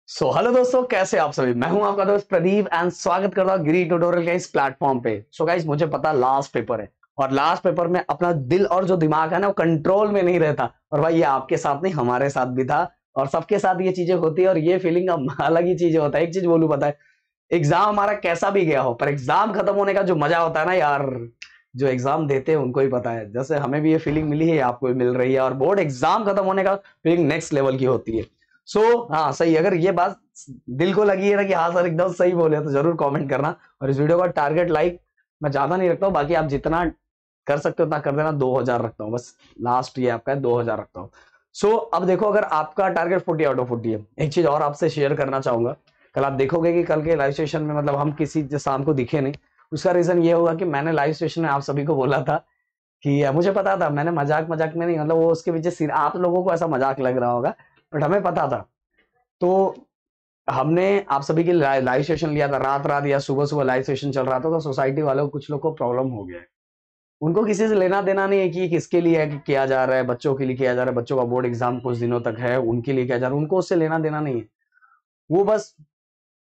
Hello दोस्तों, कैसे आप सभी। मैं हूं आपका दोस्त प्रदीप एंड स्वागत करता हूं गिरी ट्यूटोरियल के इस प्लेटफॉर्म पे। गाइस, मुझे पता लास्ट पेपर है और लास्ट पेपर में अपना दिल और जो दिमाग है ना वो कंट्रोल में नहीं रहता। और भाई ये आपके साथ नहीं, हमारे साथ भी था और सबके साथ ये चीजें होती है और ये फीलिंग अब अलग ही चीजें होता है। एक चीज बोलूं, पता है, एग्जाम हमारा कैसा भी गया हो पर एग्जाम खत्म होने का जो मजा होता है ना यार, जो एग्जाम देते हैं उनको ही पता है। जैसे हमें भी ये फीलिंग मिली है, आपको भी मिल रही है और बोर्ड एग्जाम खत्म होने का फीलिंग नेक्स्ट लेवल की होती है। हाँ सही, अगर ये बात दिल को लगी है ना कि हाँ सर एकदम सही बोले तो जरूर कमेंट करना। और इस वीडियो का टारगेट लाइक मैं ज्यादा नहीं रखता हूँ, बाकी आप जितना कर सकते हो उतना कर देना। 2000 रखता हूँ बस, लास्ट ये आपका है, 2000 रखता हूँ। अब देखो, अगर आपका टारगेट 40 आउट ऑफ 40 है, एक चीज और आपसे शेयर करना चाहूंगा। कल आप देखोगे कि कल के लाइव सेशन में मतलब हम किसी शाम को दिखे नहीं। उसका रीजन ये होगा कि मैंने लाइव सेशन में आप सभी को बोला था कि मुझे पता था, मैंने मजाक मजाक में नहीं, मतलब वो उसके पीछे आप लोगों को ऐसा मजाक लग रहा होगा बट हमें पता था। तो हमने आप सभी के लाइव सेशन लिया था, रात रात या सुबह सुबह लाइव सेशन चल रहा था। तो सोसाइटी वालों को, कुछ लोग को प्रॉब्लम हो गया है। उनको किसी से लेना देना नहीं है कि किसके लिए किया जा रहा है, बच्चों के लिए किया जा रहा है, बच्चों का बोर्ड एग्जाम कुछ दिनों तक है उनके लिए किया जा रहा है, उनको उससे लेना देना नहीं है। वो बस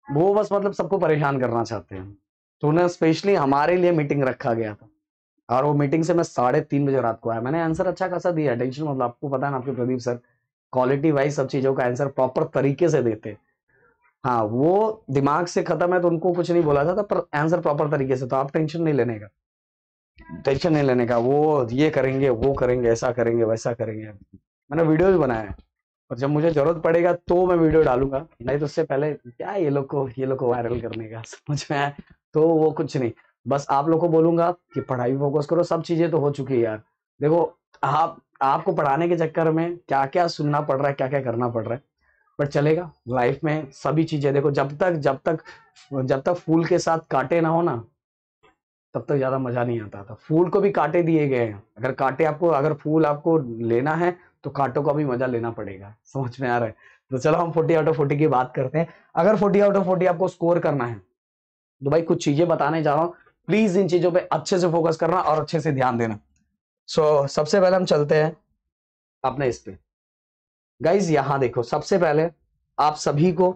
वो बस मतलब सबको परेशान करना चाहते हैं। तो उन्हें स्पेशली हमारे लिए मीटिंग रखा गया था और वो मीटिंग से मैं 3:30 बजे रात को आया। मैंने आंसर अच्छा खासा दिया, टेंशन मतलब, आपको पता है ना, आपके प्रदीप सर क्वालिटी वाइज सब चीजों का आंसर प्रॉपर तरीके से देते। हाँ, वो दिमाग से खत्म है तो उनको कुछ नहीं बोला था, पर आंसर प्रॉपर तरीके से। तो आप टेंशन नहीं लेने का, टेंशन नहीं लेने का। वो ये करेंगे, वो करेंगे, ऐसा करेंगे, वैसा करेंगे। मैंने वीडियो भी बनाया है और जब मुझे जरूरत पड़ेगा तो मैं वीडियो डालूंगा, नहीं तो उससे पहले क्या ये लोग को वायरल करने का समझ में आया। तो वो कुछ नहीं, बस आप लोग को बोलूंगा कि पढ़ाई फोकस करो। सब चीजें तो हो चुकी है यार। देखो, आपको पढ़ाने के चक्कर में क्या क्या सुनना पड़ रहा है, क्या क्या करना पड़ रहा है, बट चलेगा। लाइफ में सभी चीजें देखो, जब तक फूल के साथ कांटे ना हो ना, तब तक ज्यादा मजा नहीं आता था। फूल को भी कांटे दिए गए हैं, अगर फूल आपको लेना है तो कांटों का भी मजा लेना पड़ेगा। समझ में आ रहा है? तो चलो हम 40 आउट ऑफ 40 की बात करते हैं। अगर 40 आउट ऑफ 40 आपको स्कोर करना है तो भाई कुछ चीजें बताने जा रहा हूं, प्लीज इन चीजों पे अच्छे से फोकस करना और अच्छे से ध्यान देना। सबसे पहले हम चलते हैं अपने इस पे। गाइज यहां देखो, सबसे पहले आप सभी को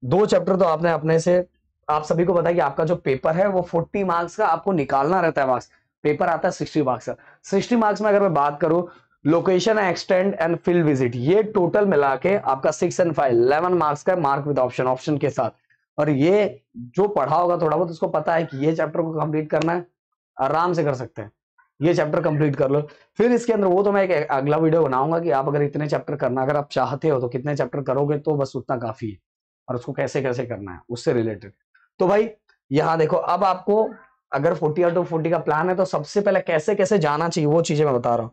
दो चैप्टर तो आपने अपने से, आप सभी को पता है कि आपका जो पेपर है वो 40 मार्क्स का आपको निकालना रहता है। मार्क्स पेपर आता है 60 मार्क्स का। 60 मार्क्स में अगर मैं बात करूं, location extend and field visit, ये टोटल मिला के आपका 6 एंड 5 11 मार्क्स का, मार्क विद ऑप्शन, ऑप्शन के साथ। और ये जो पढ़ा होगा थोड़ा बहुत, उसको पता है कि ये चैप्टर को कंप्लीट करना है, आराम से कर सकते हैं। ये चैप्टर कंप्लीट कर लो। फिर इसके अंदर वो तो मैं एक अगला वीडियो बनाऊंगा कि आप अगर इतने चैप्टर करना, अगर आप चाहते हो तो कितने चैप्टर करोगे, तो बस उतना काफी है। और उसको कैसे कैसे करना है उससे रिलेटेड। तो भाई यहां देखो, अब आपको अगर 40 आउट ऑफ 40 का प्लान है तो सबसे पहले कैसे कैसे जाना चाहिए वो चीजें मैं बता रहा हूं।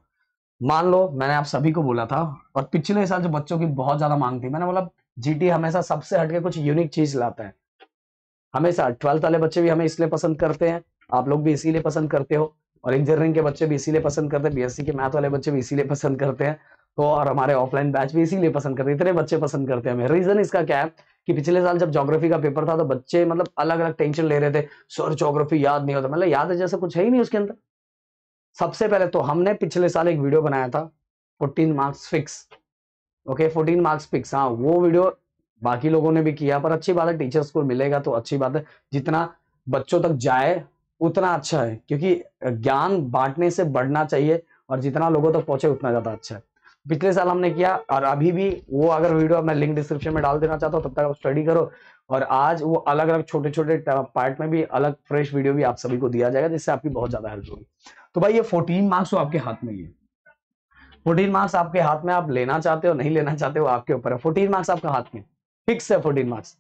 मान लो मैंने आप सभी को बोला था, और पिछले साल जो बच्चों की बहुत ज्यादा मांग थी, मैंने बोला जीटी हमेशा सबसे हटके कुछ यूनिक चीज लाता है। हमेशा 12th वाले बच्चे भी हमें इसलिए पसंद करते हैं, आप लोग भी इसीलिए पसंद करते हो, और इंजीनियरिंग के बच्चे भी इसीलिए पसंद करते हैं, बीएससी के मैथ वाले बच्चे भी इसीलिए पसंद करते हैं। तो और हमारे ऑफलाइन बैच भी इसीलिए पसंद करते हैं, इतने बच्चे पसंद करते हैं हमें। रीजन इसका क्या है कि पिछले साल जब ज्योग्राफी का पेपर था तो बच्चे मतलब अलग अलग टेंशन ले रहे थे, सर ज्योग्राफी याद नहीं होता। मतलब याद है जैसे कुछ है ही नहीं उसके अंदर। सबसे पहले तो हमने पिछले साल एक वीडियो बनाया था, 14 marks fix. Okay, 14 marks fix. हाँ, वो वीडियो बाकी लोगों ने भी किया, पर अच्छी बात है, टीचर्स को मिलेगा तो अच्छी बात है। जितना बच्चों तक जाए उतना अच्छा है, क्योंकि ज्ञान बांटने से बढ़ना चाहिए और जितना लोगों तक पहुंचे उतना ज्यादा अच्छा है। पिछले साल हमने किया और अभी भी वो, अगर वीडियो मैं लिंक डिस्क्रिप्शन में डाल देना चाहता हूँ, तब तक आप स्टडी करो। और आज वो अलग अलग छोटे छोटे पार्ट में भी अलग फ्रेश वीडियो भी आप सभी को दिया जाएगा, जिससे आपकी बहुत ज्यादा हेल्प होगी। तो भाई ये 14 मार्क्स तो आपके हाथ में ही है। 14 मार्क्स आपके हाथ में, आप लेना चाहते हो नहीं लेना चाहते हो आपके ऊपर है। 14 मार्क्स आपका हाथ में फिक्स है। 14 मार्क्स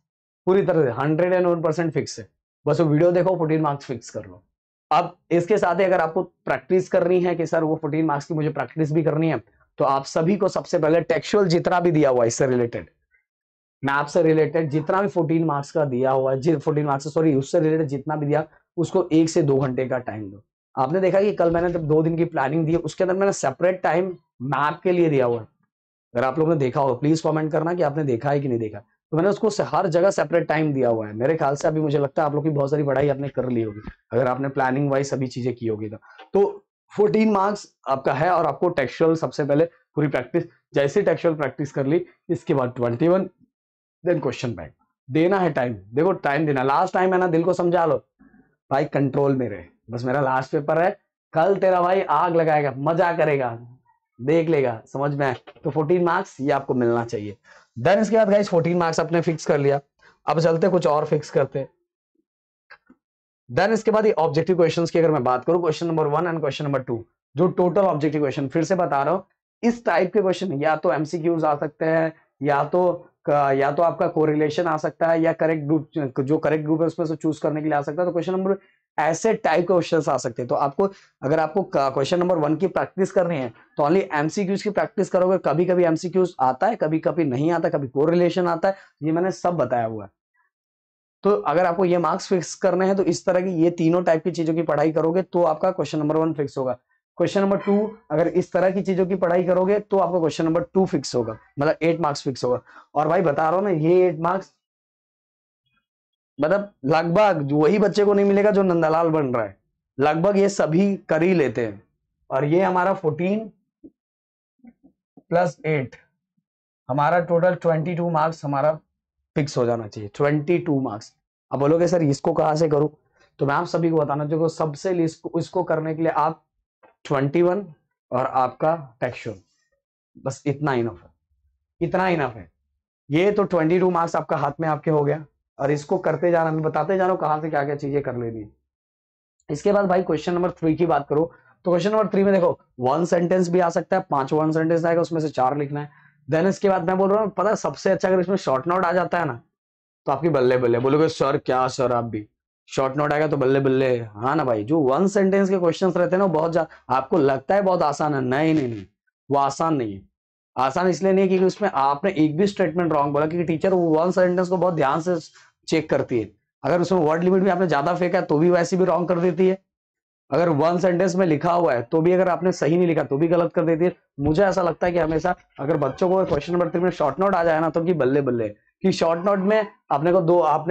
पूरी तरह से 101% फिक्स है। बस वो वीडियो देखो, 14 मार्क्स फिक्स कर लो। अब इसके साथ ही अगर आपको प्रैक्टिस करनी है कि सर वो 14 मार्क्स की मुझे प्रैक्टिस भी करनी है, तो आप सभी को सबसे पहले टेक्सुअल जितना भी दिया हुआ है इससे रिलेटेड, मैथ से रिलेटेड जितना भी 14 मार्क्स का दिया हुआ है, 14 मार्क्स सॉरी, उससे रिलेटेड जितना भी दिया, उसको 1 से 2 घंटे का टाइम दो। आपने देखा कि कल मैंने जब 2 दिन की प्लानिंग दी, उसके अंदर मैंने सेपरेट टाइम मैप के लिए दिया हुआ है। अगर आप लोगों ने देखा हो प्लीज कमेंट करना कि आपने देखा है कि नहीं देखा। तो मैंने उसको हर जगह सेपरेट टाइम दिया हुआ है। मेरे ख्याल से अभी मुझे लगता है आप लोग की बहुत सारी पढ़ाई आपने कर ली होगी, अगर आपने प्लानिंग वाइज सभी चीजें की होगी तो 14 मार्क्स आपका है। और आपको टेक्सचुअल सबसे पहले पूरी प्रैक्टिस, जैसे टेक्सचुअल प्रैक्टिस कर ली, इसके बाद 21 देन क्वेश्चन बैंक। देना है टाइम, देखो टाइम देना, लास्ट टाइम है ना, दिल को समझा लो भाई, कंट्रोल में रहे, बस मेरा लास्ट पेपर है, कल तेरा भाई आग लगाएगा, मजा करेगा, देख लेगा, समझ में आए तो 14 मार्क्स ये आपको मिलना चाहिए। देन इसके बाद गाइस 14 मार्क्स अपने फिक्स कर लिया, अब चलते कुछ और फिक्स करते। देन इसके बाद ये ऑब्जेक्टिव क्वेश्चंस की अगर मैं बात करूं, question number 1 and question number 2, जो टोटल ऑब्जेक्टिव क्वेश्चन, फिर से बता रहा हूं, इस टाइप के क्वेश्चन या तो एमसीक्यूज आ सकते हैं, या तो आपका कोरिलेशन आ सकता है, या करेक्ट ग्रुप, जो करेक्ट ग्रुप है उसमें से चूज करने के लिए आ सकता है। तो क्वेश्चन नंबर ऐसे टाइप के क्वेश्चन आ सकते हैं। तो आपको अगर आपको क्वेश्चन नंबर 1 की प्रैक्टिस करनी है तो ओनली एमसीक्यूज की प्रैक्टिस करोगे। कभी कभी एमसीक्यूज आता है, कभी कभी नहीं आता, कभी कोरिलेशन आता है, ये मैंने सब बताया हुआ है। तो अगर आपको ये मार्क्स फिक्स करने हैं तो इस तरह की ये तीनों टाइप की चीजों की पढ़ाई करोगे तो आपका क्वेश्चन नंबर 1 फिक्स होगा। क्वेश्चन नंबर 2 अगर इस तरह की चीजों की पढ़ाई करोगे तो आपका क्वेश्चन नंबर 2 फिक्स होगा, मतलब 8 मार्क्स फिक्स होगा। और भाई बता रहा हूं ना, ये 8 मार्क्स मतलब लगभग वही बच्चे को नहीं मिलेगा जो नंदलाल बन रहा है, लगभग ये सभी कर ही लेते हैं। और ये हमारा 14 + 8 हमारा टोटल 22 मार्क्स हमारा फिक्स हो जाना चाहिए, 22 मार्क्स। अब बोलोगे सर इसको कहां से करूं, तो मैं आप सभी को बताना चाहूंगा, सबसे इसको करने के लिए आप 21 और आपका टेक्सचर, बस इतना इनफ है, इतना इनफ है। ये तो 22 मार्क्स आपका हाथ में आपके हो गया, और इसको करते जाना, मैं बताते जा रहा हूं कहां से क्या क्या चीजें कर लेनी है। इसके बाद भाई क्वेश्चन नंबर 3 की बात करो, तो क्वेश्चन नंबर 3 में देखो 1 सेंटेंस भी आ सकता है, 5 1 सेंटेंस आएगा, उसमें से 4 लिखना है। देन इसके बाद मैं बोल रहा हूँ, पता है सबसे अच्छा अगर इसमें शॉर्ट नोट आ जाता है ना तो आपकी बल्ले बल्ले। बोलोगे सर क्या सर, आप भी शॉर्ट नोट आएगा तो बल्ले बल्ले। हाँ ना भाई, जो 1 सेंटेंस के क्वेश्चंस रहते हैं ना, बहुत आपको लगता है बहुत आसान है, नहीं नहीं नहीं, वो आसान नहीं है। आसान इसलिए नहीं क्योंकि उसमें आपने एक भी स्टेटमेंट रॉन्ग बोला, क्योंकि टीचर वो 1 सेंटेंस को बहुत ध्यान से चेक करती है। अगर उसमें वर्ड लिमिट भी आपने ज्यादा फेंका है तो भी वैसे भी रॉन्ग कर देती है। अगर 1 सेंटेंस में लिखा हुआ है तो भी अगर आपने सही नहीं लिखा तो भी गलत कर देती है। मुझे ऐसा लगता है कि हमेशा अगर बच्चों को क्वेश्चन नंबर 3 में शॉर्ट नोट आ जाए ना तो कि बल्ले बल्ले, कि शॉर्ट नोट में आपने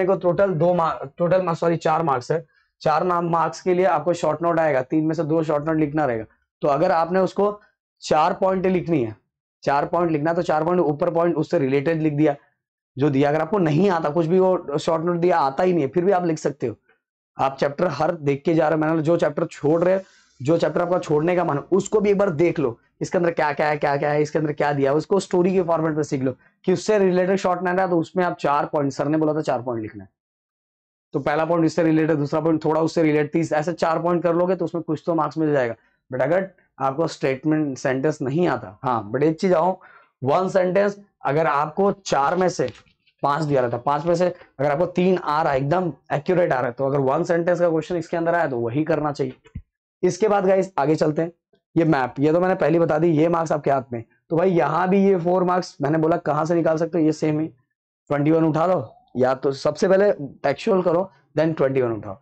को टोटल सॉरी 4 मार्क्स है, 4 मार्क्स के लिए आपको शॉर्ट नोट आएगा, 3 में से 2 शॉर्ट नोट लिखना रहेगा। तो अगर आपने उसको 4 पॉइंट लिखनी है, 4 पॉइंट लिखना, तो 4 पॉइंट ऊपर पॉइंट उससे रिलेटेड लिख दिया जो दिया। अगर आपको नहीं आता कुछ भी, वो शॉर्ट नोट दिया आता ही नहीं है, फिर भी आप लिख सकते हो। आप चैप्टर हर देख के जा रहे हो, मैंने जो चैप्टर छोड़ रहे, जो चैप्टर आपका छोड़ने का मन उसको भी एक बार देख लो, इसके अंदर क्या क्या है, क्या क्या है, इसके अंदर क्या दिया है, उसको स्टोरी के फॉर्मेट में सीख लो कि उससे रिलेटेड शॉर्ट ना रहा, तो उसमें आप 4 पॉइंट, सर ने बोला था 4 पॉइंट लिखना है, तो पहला पॉइंट इससे रिलेटेड, दूसरा पॉइंट थोड़ा उससे रिलेटेड, ऐसे 4 पॉइंट कर लोगे तो उसमें कुछ तो मार्क्स मिल जाएगा। बट अगर आपको स्टेटमेंट सेंटेंस नहीं आता, हाँ बट एक चीज आओ, 1 सेंटेंस अगर आपको 4 में से 5 दिया रहता, 5 में से अगर आपको 3 आ रहा है, एकदम एक्यूरेट आ रहा है, तो अगर 1 सेंटेंस का क्वेश्चन इसके अंदर आया तो वही करना चाहिए। इसके बाद गाइस आगे चलते हैं। ये मैप, ये तो मैंने पहले बता दी, ये मार्क्स आपके हाथ में। तो भाई यहां भी ये 4 मार्क्स मैंने बोला कहां से निकाल सकते हो, ये सेम ही 21 उठा लो, या तो सबसे पहले टेक्सचुअल करो देन 21 उठाओ,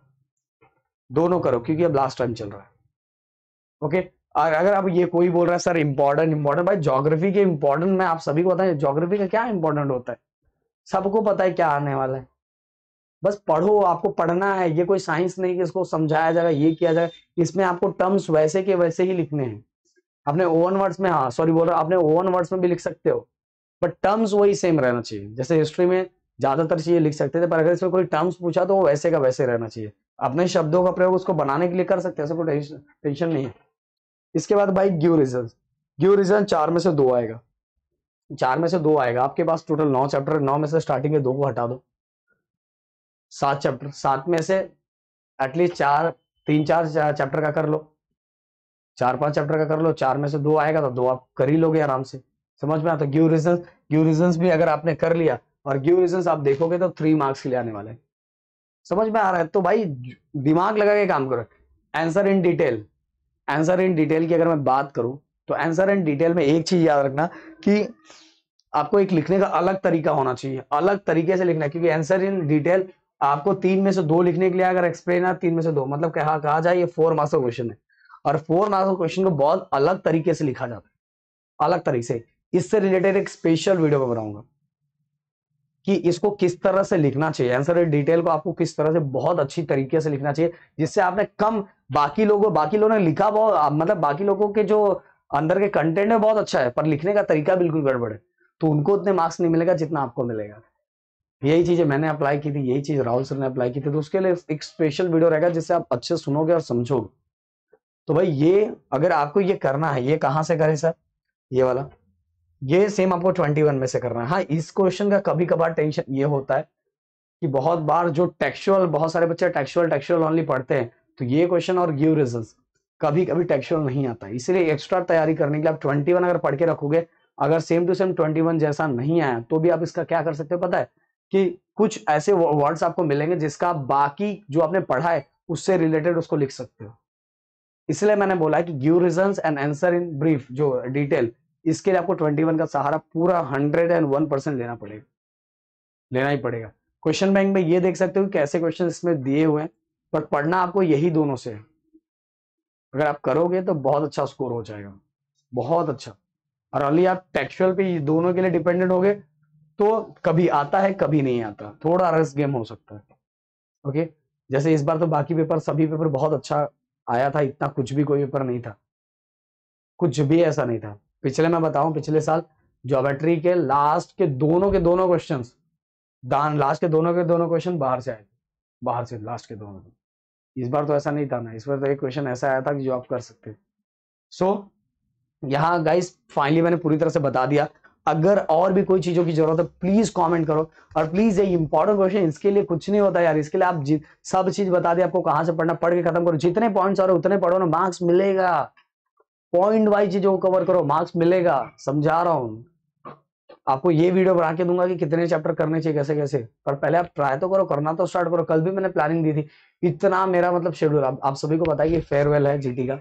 दोनों करो क्योंकि अब लास्ट टाइम चल रहा है। ओके, और अगर आप ये कोई बोल रहा है सर इंपॉर्टेंट भाई ज्योग्राफी के इंपॉर्टेंट, मैं आप सभी को बताएं ज्योग्राफी का क्या इंपॉर्टेंट होता है, सबको पता है क्या आने वाला है, बस पढ़ो, आपको पढ़ना है। ये कोई साइंस नहीं कि इसको समझाया जाएगा, ये किया जाएगा, इसमें आपको टर्म्स वैसे के वैसे ही लिखने हैं। अपने ओवन वर्ड्स में, हाँ सॉरी बोल रहा हूं, अपने ओवन वर्ड्स में भी लिख सकते हो, बट टर्म्स वही सेम रहना चाहिए। जैसे हिस्ट्री में ज्यादातर चीजें लिख सकते थे, पर अगर इसमें कोई टर्म्स पूछा तो वो वैसे का वैसे रहना चाहिए। अपने शब्दों का प्रयोग उसको बनाने के लिए कर सकते हैं, ऐसा कोई टेंशन नहीं है। इसके बाद भाई गिव रीजन 4 में से 2 आएगा, 4 में से 2 आएगा। आपके पास टोटल 9 चैप्टर, 9 में से स्टार्टिंग के 2 को हटा दो, 7 चैप्टर, 7 में से एटलीस्ट 3-4 चैप्टर का कर लो, 4-5 चैप्टर का कर लो, 4 में से 2 आएगा तो 2 आप कर ही लोगे आराम से। समझ में आता? गिव रीजंस भी अगर आपने कर लिया, और गिव रीजंस आप देखोगे तो 3 मार्क्स के लिए आने वाले हैं। समझ में आ रहा है? तो भाई दिमाग लगा के काम करो। आंसर इन डिटेल की अगर मैं बात करूं तो आंसर इन डिटेल में एक चीज याद रखना कि आपको एक लिखने का अलग तरीका होना चाहिए, अलग तरीके से लिखना है, क्योंकि आंसर इन डिटेल आपको 3 में से 2 लिखने के लिए अगर एक्सप्लेन है 3 में से 2, मतलब कहा जाए ये 4 मार्क्स का क्वेश्चन है, और 4 मार्क्स का क्वेश्चन को बहुत अलग तरीके से लिखा जाता है, अलग तरीके से। इससे रिलेटेड एक स्पेशल वीडियो में बनाऊंगा कि इसको किस तरह से लिखना चाहिए, आंसर इन डिटेल को आपको किस तरह से बहुत अच्छी तरीके से लिखना चाहिए, जिससे आपने कम, बाकी लोगों ने लिखा बहुत, मतलब बाकी लोगों के जो अंदर के कंटेंट है बहुत अच्छा है, पर लिखने का तरीका बिल्कुल गड़बड़ है, तो उनको उतने मार्क्स नहीं मिलेगा जितना आपको मिलेगा। यही चीजें मैंने अप्लाई की थी, यही चीज राहुल सर ने अप्लाई की थी, तो उसके लिए एक स्पेशल वीडियो रहेगा जिससे आप अच्छे सुनोगे और समझोगे। तो भाई ये अगर आपको ये करना है, ये कहाँ से करें सर, ये वाला, ये सेम आपको 21 में से करना है। हाँ, इस क्वेश्चन का कभी कभार टेंशन ये होता है कि बहुत बार जो टेक्सचुअल, बहुत सारे बच्चे टेक्सचुअल ओनली पढ़ते हैं, तो ये क्वेश्चन और गिव रीजंस कभी कभी टेक्सचुअल नहीं आता है। इसलिए एक्स्ट्रा तैयारी करने के लिए आप 21 अगर पढ़ के रखोगे, अगर सेम टू सेम 21 जैसा नहीं आया तो भी आप इसका क्या कर सकते हो पता है, कि कुछ ऐसे वर्ड्स आपको मिलेंगे जिसका आप बाकी जो आपने पढ़ा है उससे रिलेटेड उसको लिख सकते हो। इसलिए मैंने बोला है कि give reasons and answer in brief, जो डिटेल, इसके लिए आपको 21 का सहारा पूरा 101% लेना पड़ेगा, लेना ही पड़ेगा। क्वेश्चन बैंक में ये देख सकते हो कि कैसे क्वेश्चन इसमें दिए हुए हैं, पर पढ़ना आपको यही दोनों से है। अगर आप करोगे तो बहुत अच्छा स्कोर हो जाएगा, बहुत अच्छा। और अली आप टेक्सचुअल पे दोनों के लिए डिपेंडेंट हो गए तो कभी आता है कभी नहीं आता, थोड़ा रस गेम हो सकता है। ओके, जैसे इस बार तो बाकी पेपर, सभी पेपर बहुत अच्छा आया था, इतना कुछ भी कोई पेपर नहीं था, कुछ भी ऐसा नहीं था। पिछले मैं बताऊं, पिछले साल ज्योमेट्री के लास्ट के दोनों क्वेश्चंस, लास्ट के दोनों क्वेश्चन बाहर से आए थे, बाहर से लास्ट के दोनों। इस बार तो ऐसा नहीं था ना, इस बार तो एक क्वेश्चन ऐसा आया था कि जो आप कर सकते। सो यहाँ गाइस फाइनली मैंने पूरी तरह से बता दिया। अगर और भी कोई चीजों की जरूरत है प्लीज कमेंट करो, और प्लीज ये इंपॉर्टेंट क्वेश्चन, इसके लिए कुछ नहीं होता यार, इसके लिए आप सब चीज बता दिया आपको कहां से पढ़ना, पढ़ के खत्म करो, जितने पॉइंट्स आ रहे उतने पढ़ो ना, मार्क्स मिलेगा। पॉइंट वाइज चीजों को कवर करो, मार्क्स मिलेगा, समझा रहा हूं आपको। ये वीडियो बना के दूंगा कि कितने चैप्टर करने चाहिए, कैसे कैसे, पर पहले आप ट्राई तो करो, करना तो स्टार्ट करो। कल भी मैंने प्लानिंग दी थी, इतना मेरा मतलब शेड्यूल, आप सभी को बताइए फेयरवेल है जीटी का,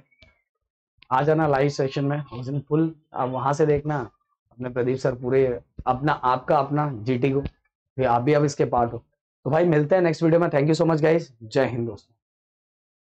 आ जाना लाइव सेशन में उस दिन फुल, आप वहां से देखना अपने प्रदीप सर पूरे अपना आपका अपना जीटी को, फिर आप भी अब इसके पार्ट हो। तो भाई मिलते हैं नेक्स्ट वीडियो में, thank you so much guys, जय हिंद दोस्तों।